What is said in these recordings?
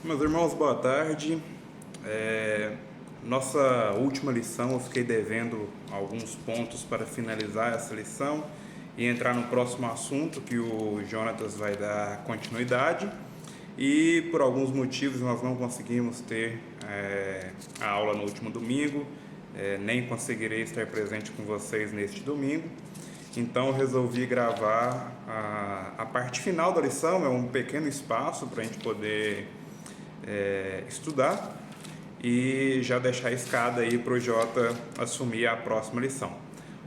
Meus irmãos, boa tarde. Nossa última lição, eu fiquei devendo alguns pontos para finalizar essa lição e entrar no próximo assunto que o Jonatas vai dar continuidade. E por alguns motivos nós não conseguimos ter a aula no último domingo, nem conseguirei estar presente com vocês neste domingo. Então eu resolvi gravar a parte final da lição, é um pequeno espaço para a gente poder estudar e já deixar a escada aí para o Jota assumir a próxima lição.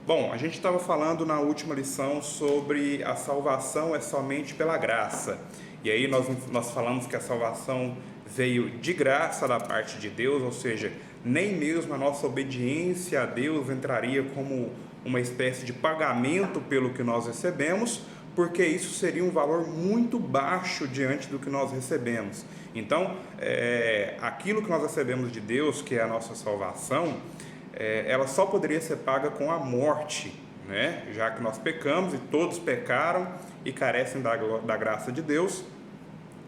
Bom, a gente estava falando na última lição sobre a salvação é somente pela graça. E aí nós falamos que a salvação veio de graça da parte de Deus, ou seja, nem mesmo a nossa obediência a Deus entraria como uma espécie de pagamento pelo que nós recebemos, porque isso seria um valor muito baixo diante do que nós recebemos. Então, aquilo que nós recebemos de Deus, que é a nossa salvação, ela só poderia ser paga com a morte, né? Já que nós pecamos e todos pecaram e carecem da graça de Deus,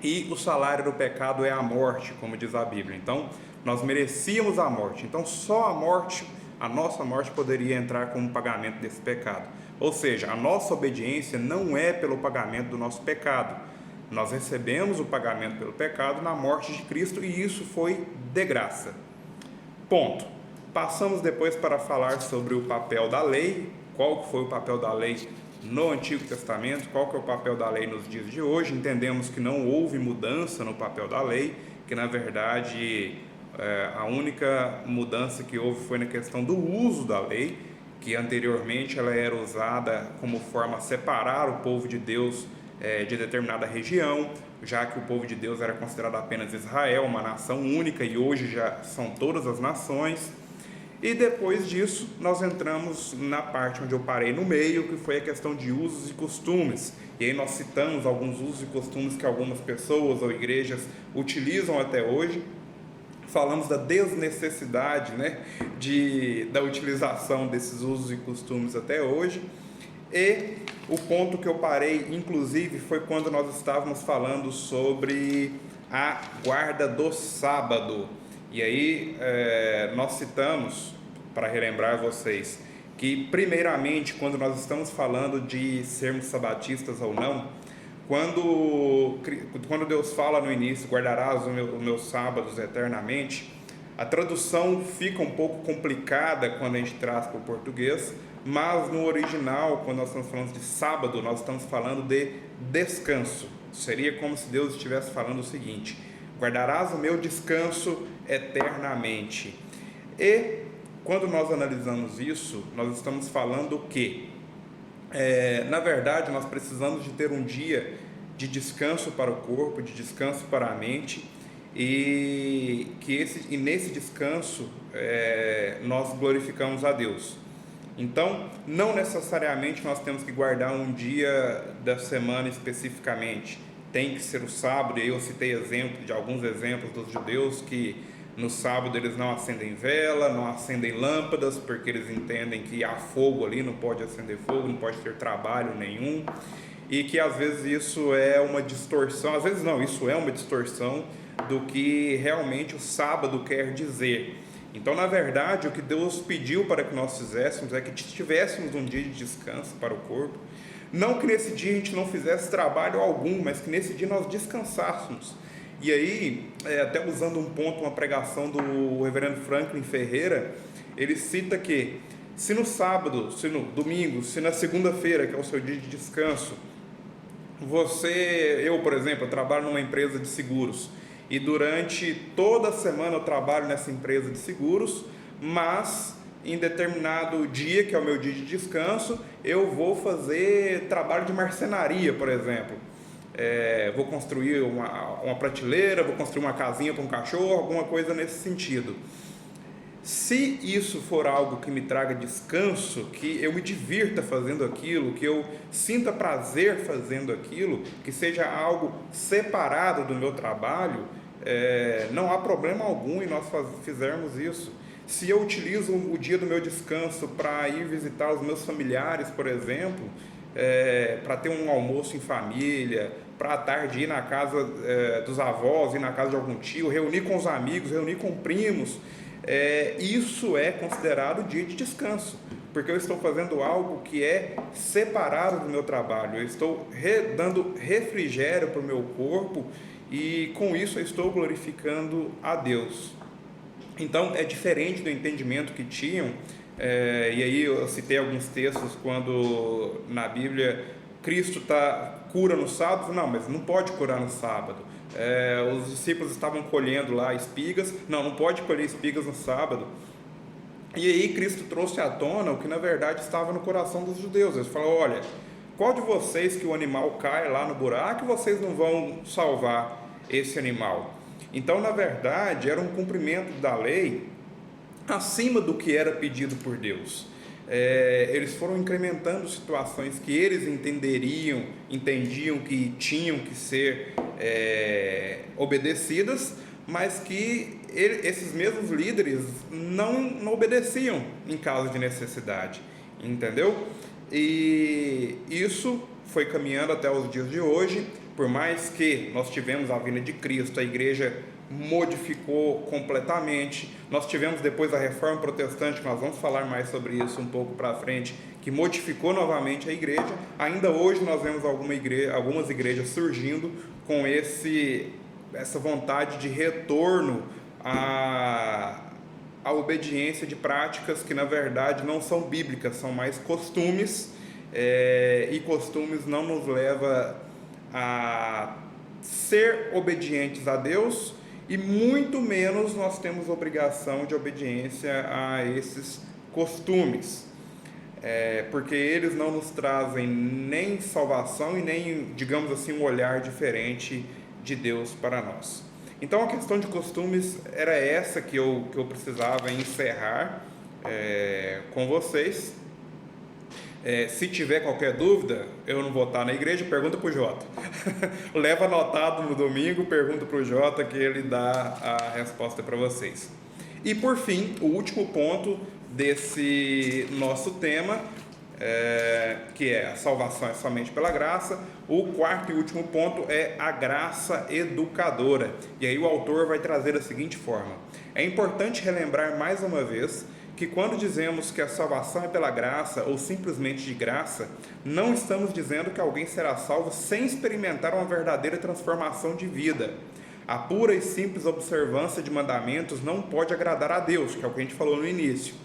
e o salário do pecado é a morte, como diz a Bíblia. Então, nós merecíamos a morte. Então, só a morte, a nossa morte, poderia entrar como pagamento desse pecado. Ou seja, a nossa obediência não é pelo pagamento do nosso pecado. Nós recebemos o pagamento pelo pecado na morte de Cristo e isso foi de graça. Ponto. Passamos depois para falar sobre o papel da lei, qual foi o papel da lei no Antigo Testamento, qual que é o papel da lei nos dias de hoje. Entendemos que não houve mudança no papel da lei, que na verdade a única mudança que houve foi na questão do uso da lei, que anteriormente ela era usada como forma a separar o povo de Deus de determinada região, já que o povo de Deus era considerado apenas Israel, uma nação única, e hoje já são todas as nações. E depois disso nós entramos na parte onde eu parei no meio, que foi a questão de usos e costumes. E aí nós citamos alguns usos e costumes que algumas pessoas ou igrejas utilizam até hoje. Falamos da desnecessidade, né, da utilização desses usos e costumes até hoje. E o ponto que eu parei, inclusive, foi quando nós estávamos falando sobre a guarda do sábado. E aí nós citamos, para relembrar vocês, que primeiramente, quando nós estamos falando de sermos sabatistas ou não, quando Deus fala no início, guardarás os meus sábados eternamente, a tradução fica um pouco complicada quando a gente traz para o português, mas no original, quando nós estamos falando de sábado, nós estamos falando de descanso. Seria como se Deus estivesse falando o seguinte: guardarás o meu descanso eternamente. E quando nós analisamos isso, nós estamos falando que na verdade nós precisamos de ter um dia de descanso para o corpo, de descanso para a mente, e nesse descanso nós glorificamos a Deus. Então, não necessariamente nós temos que guardar um dia da semana especificamente, tem que ser o sábado. E aí eu citei alguns exemplos dos judeus que no sábado eles não acendem vela, não acendem lâmpadas, porque eles entendem que há fogo ali, não pode acender fogo, não pode ter trabalho nenhum, e que às vezes isso é uma distorção, às vezes não, isso é uma distorção do que realmente o sábado quer dizer. Então, na verdade, o que Deus pediu para que nós fizéssemos é que tivéssemos um dia de descanso para o corpo. Não que nesse dia a gente não fizesse trabalho algum, mas que nesse dia nós descansássemos. E aí, até usando um ponto, uma pregação do reverendo Franklin Ferreira, ele cita que se no sábado, se no domingo, se na segunda-feira, que é o seu dia de descanso, eu, por exemplo, eu trabalho numa empresa de seguros, e durante toda a semana eu trabalho nessa empresa de seguros, mas em determinado dia, que é o meu dia de descanso, eu vou fazer trabalho de marcenaria, por exemplo. Vou construir uma prateleira, vou construir uma casinha para um cachorro, alguma coisa nesse sentido. Se isso for algo que me traga descanso, que eu me divirta fazendo aquilo, que eu sinta prazer fazendo aquilo, que seja algo separado do meu trabalho, não há problema algum em nós fizermos isso. Se eu utilizo o dia do meu descanso para ir visitar os meus familiares, por exemplo, para ter um almoço em família, para a tarde ir na casa dos avós, ir na casa de algum tio, reunir com os amigos, reunir com primos. Isso é considerado dia de descanso, porque eu estou fazendo algo que é separado do meu trabalho, eu estou dando refrigério para o meu corpo e com isso eu estou glorificando a Deus. Então é diferente do entendimento que tinham, e aí eu citei alguns textos quando na Bíblia Cristo cura no sábado. Não, mas não pode curar no sábado. Os discípulos estavam colhendo lá espigas, não pode colher espigas no sábado. E aí Cristo trouxe à tona o que na verdade estava no coração dos judeus. Ele falou: olha, qual de vocês que o animal cai lá no buraco, vocês não vão salvar esse animal? Então, na verdade, era um cumprimento da lei acima do que era pedido por Deus. Eles foram incrementando situações que eles entendiam que tinham que ser obedecidas, mas que esses mesmos líderes não obedeciam em caso de necessidade, entendeu? E isso foi caminhando até os dias de hoje. Por mais que nós tivemos a vinda de Cristo, a igreja modificou completamente. Nós tivemos depois a reforma protestante, que nós vamos falar mais sobre isso um pouco para frente, que modificou novamente a igreja. Ainda hoje nós vemos algumas igrejas surgindo com essa vontade de retorno à obediência de práticas que na verdade não são bíblicas, são mais costumes, e costumes não nos leva a ser obedientes a Deus, e muito menos nós temos obrigação de obediência a esses costumes, porque eles não nos trazem nem salvação e nem, digamos assim, um olhar diferente de Deus para nós. Então a questão de costumes era essa que eu precisava encerrar com vocês. Se tiver qualquer dúvida, eu não vou estar na igreja, pergunta para o Jota. Leva anotado no domingo, pergunta para o Jota que ele dá a resposta para vocês. E por fim, o último ponto desse nosso tema, que é a salvação é somente pela graça. O quarto e último ponto é a graça educadora. E aí o autor vai trazer da seguinte forma: é importante relembrar mais uma vez que quando dizemos que a salvação é pela graça ou simplesmente de graça, não estamos dizendo que alguém será salvo sem experimentar uma verdadeira transformação de vida. A pura e simples observância de mandamentos não pode agradar a Deus, que é o que a gente falou no início,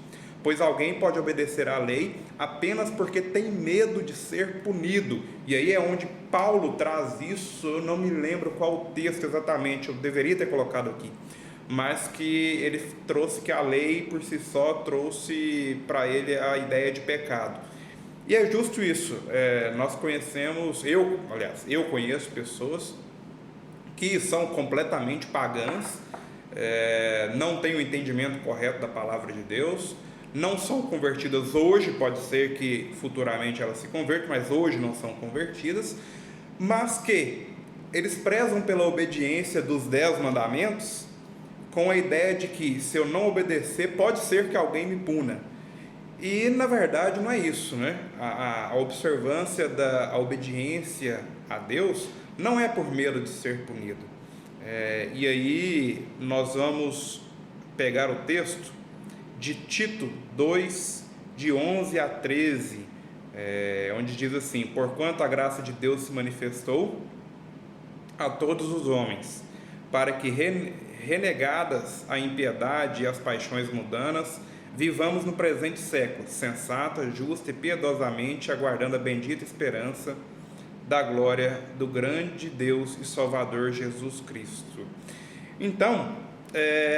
pois alguém pode obedecer à lei apenas porque tem medo de ser punido. E aí é onde Paulo traz isso. Eu não me lembro qual o texto exatamente, eu deveria ter colocado aqui, mas que ele trouxe que a lei por si só trouxe para ele a ideia de pecado. E é justo isso. Nós conhecemos, eu conheço pessoas que são completamente pagãs, não têm o entendimento correto da palavra de Deus, não são convertidas hoje, pode ser que futuramente elas se convertam, mas hoje não são convertidas, mas que eles prezam pela obediência dos 10 mandamentos, com a ideia de que se eu não obedecer, pode ser que alguém me puna. E na verdade não é isso, né? A observância a obediência a Deus não é por medo de ser punido. E aí nós vamos pegar o texto de Tito 2, de 11 a 13, onde diz assim: porquanto a graça de Deus se manifestou a todos os homens, para que renegadas a impiedade e as paixões mundanas, vivamos no presente século, sensata, justa e piedosamente, aguardando a bendita esperança da glória do grande Deus e Salvador Jesus Cristo. Então,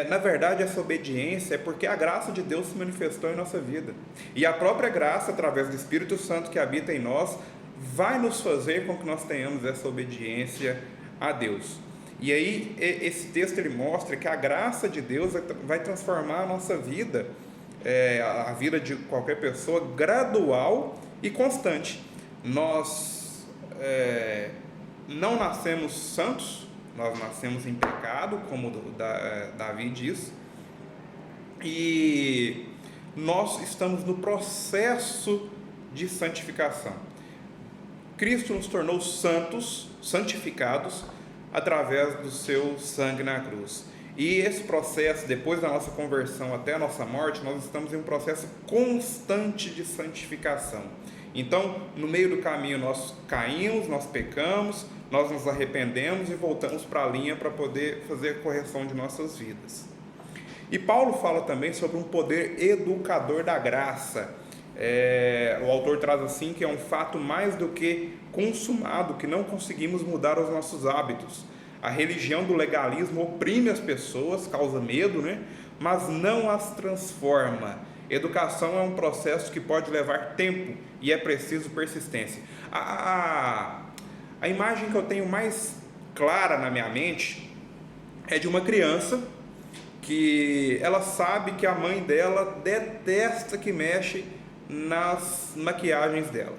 na verdade, essa obediência é porque a graça de Deus se manifestou em nossa vida. E a própria graça, através do Espírito Santo que habita em nós, vai nos fazer com que nós tenhamos essa obediência a Deus. E aí esse texto ele mostra que a graça de Deus vai transformar a nossa vida, a vida de qualquer pessoa, gradual e constante. Nós não nascemos santos, nós nascemos em pecado, como Davi diz, e nós estamos no processo de santificação. Cristo nos tornou santos, santificados, através do seu sangue na cruz. E esse processo, depois da nossa conversão até a nossa morte, nós estamos em um processo constante de santificação. Então, no meio do caminho, nós caímos, nós pecamos, nós nos arrependemos e voltamos para a linha para poder fazer a correção de nossas vidas. E Paulo fala também sobre um poder educador da graça. O autor traz assim que é um fato mais do que consumado, que não conseguimos mudar os nossos hábitos. A religião do legalismo oprime as pessoas, causa medo, né? Mas não as transforma. Educação é um processo que pode levar tempo e é preciso persistência. A imagem que eu tenho mais clara na minha mente é de uma criança que ela sabe que a mãe dela detesta que mexe nas maquiagens dela.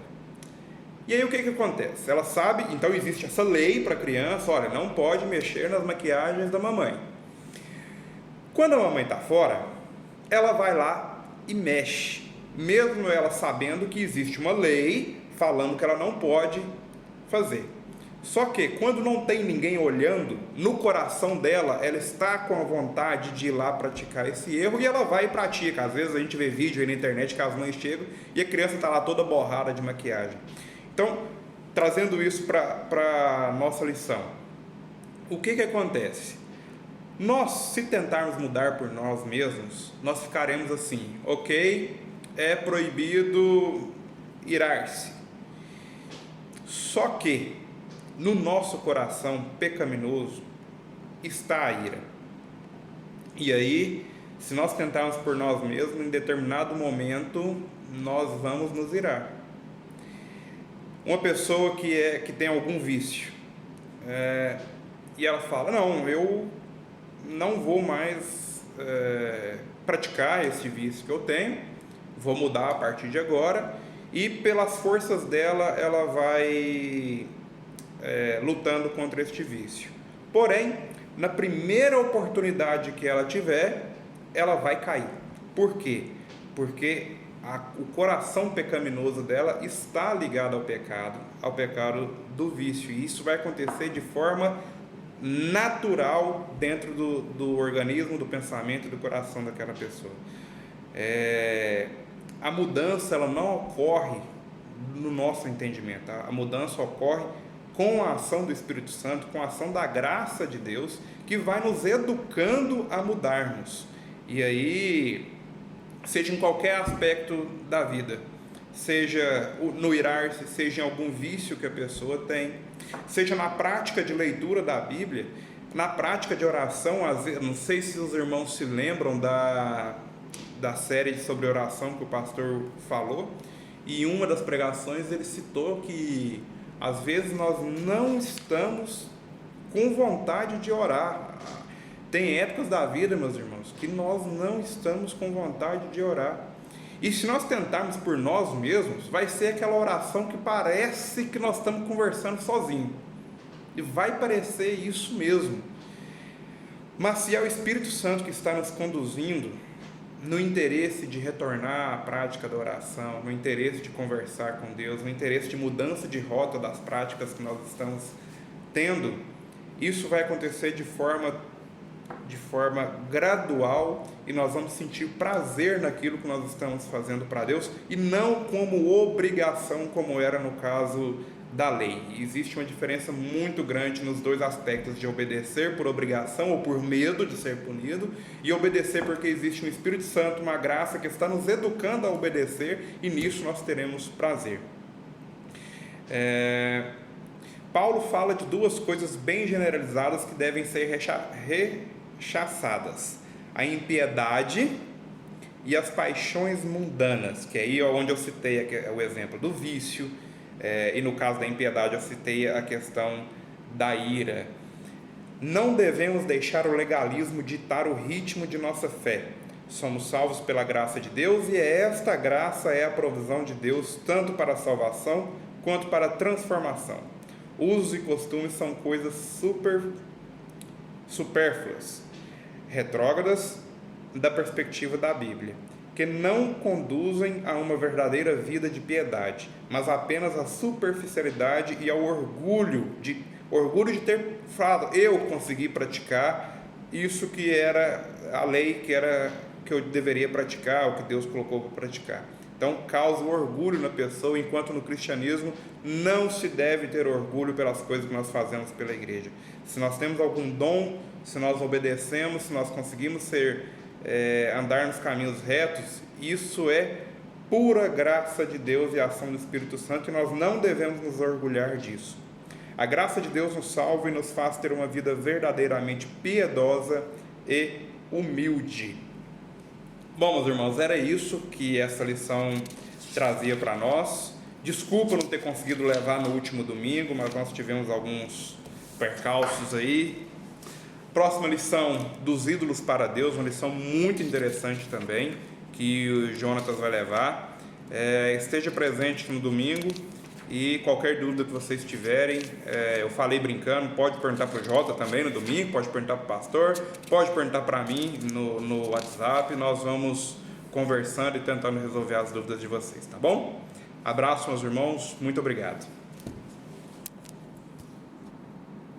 E aí o que acontece? Ela sabe, então existe essa lei para a criança, olha, não pode mexer nas maquiagens da mamãe. Quando a mamãe está fora, ela vai lá e mexe, mesmo ela sabendo que existe uma lei falando que ela não pode fazer. Só que quando não tem ninguém olhando, no coração dela, ela está com a vontade de ir lá praticar esse erro e ela vai e pratica. Às vezes a gente vê vídeo aí na internet que as mães chegam e a criança está lá toda borrada de maquiagem. Então, trazendo isso para a nossa lição, o que acontece? Nós, se tentarmos mudar por nós mesmos, nós ficaremos assim, ok, é proibido irar-se. Só que no nosso coração pecaminoso está a ira. E aí, se nós tentarmos por nós mesmos, em determinado momento, nós vamos nos irar. Uma pessoa que tem algum vício, e ela fala, não, eu não vou mais praticar esse vício que eu tenho, vou mudar a partir de agora, e pelas forças dela, ela vai lutando contra este vício. Porém, na primeira oportunidade que ela tiver, ela vai cair. Por quê? Porque o coração pecaminoso dela está ligado ao pecado do vício, e isso vai acontecer de forma natural dentro do organismo, do pensamento e do coração daquela pessoa. A mudança ela não ocorre no nosso entendimento, a mudança ocorre com a ação do Espírito Santo, com a ação da graça de Deus, que vai nos educando a mudarmos. E aí, seja em qualquer aspecto da vida, seja no irar-se, seja em algum vício que a pessoa tem, seja na prática de leitura da Bíblia, na prática de oração. Às vezes, não sei se os irmãos se lembram da série sobre oração que o pastor falou, e em uma das pregações ele citou que às vezes nós não estamos com vontade de orar. Tem épocas da vida, meus irmãos, que nós não estamos com vontade de orar. E se nós tentarmos por nós mesmos, vai ser aquela oração que parece que nós estamos conversando sozinhos. E vai parecer isso mesmo. Mas se é o Espírito Santo que está nos conduzindo no interesse de retornar à prática da oração, no interesse de conversar com Deus, no interesse de mudança de rota das práticas que nós estamos tendo, isso vai acontecer de forma gradual, e nós vamos sentir prazer naquilo que nós estamos fazendo para Deus, e não como obrigação, como era no caso da lei. Existe uma diferença muito grande nos dois aspectos, de obedecer por obrigação ou por medo de ser punido, e obedecer porque existe um Espírito Santo, uma graça que está nos educando a obedecer, e nisso nós teremos prazer. Paulo fala de duas coisas bem generalizadas que devem ser rechaçadas: a impiedade e as paixões mundanas, que é aí onde eu citei o exemplo do vício, e no caso da impiedade eu citei a questão da ira. Não devemos deixar o legalismo ditar o ritmo de nossa fé. Somos salvos pela graça de Deus, e esta graça é a provisão de Deus tanto para a salvação quanto para a transformação. Usos e costumes são coisas supérfluas, retrógradas da perspectiva da Bíblia. que não conduzem a uma verdadeira vida de piedade, mas apenas à superficialidade e ao orgulho de ter falado, eu consegui praticar isso que era a lei, que eu deveria praticar, o que Deus colocou para praticar. Então causa orgulho na pessoa, enquanto no cristianismo não se deve ter orgulho pelas coisas que nós fazemos pela igreja. Se nós temos algum dom, se nós obedecemos, se nós conseguimos andar nos caminhos retos, isso é pura graça de Deus e ação do Espírito Santo, e nós não devemos nos orgulhar disso. A graça de Deus nos salva e nos faz ter uma vida verdadeiramente piedosa e humilde. Bom, meus irmãos, era isso que essa lição trazia para nós. Desculpa não ter conseguido levar no último domingo, mas nós tivemos alguns percalços aí. Próxima lição, dos ídolos para Deus, uma lição muito interessante também, que o Jonatas vai levar. Esteja presente no domingo, e qualquer dúvida que vocês tiverem, eu falei brincando, pode perguntar para o Jota também no domingo, pode perguntar para o pastor, pode perguntar para mim no WhatsApp, nós vamos conversando e tentando resolver as dúvidas de vocês, tá bom? Abraço, meus irmãos, muito obrigado.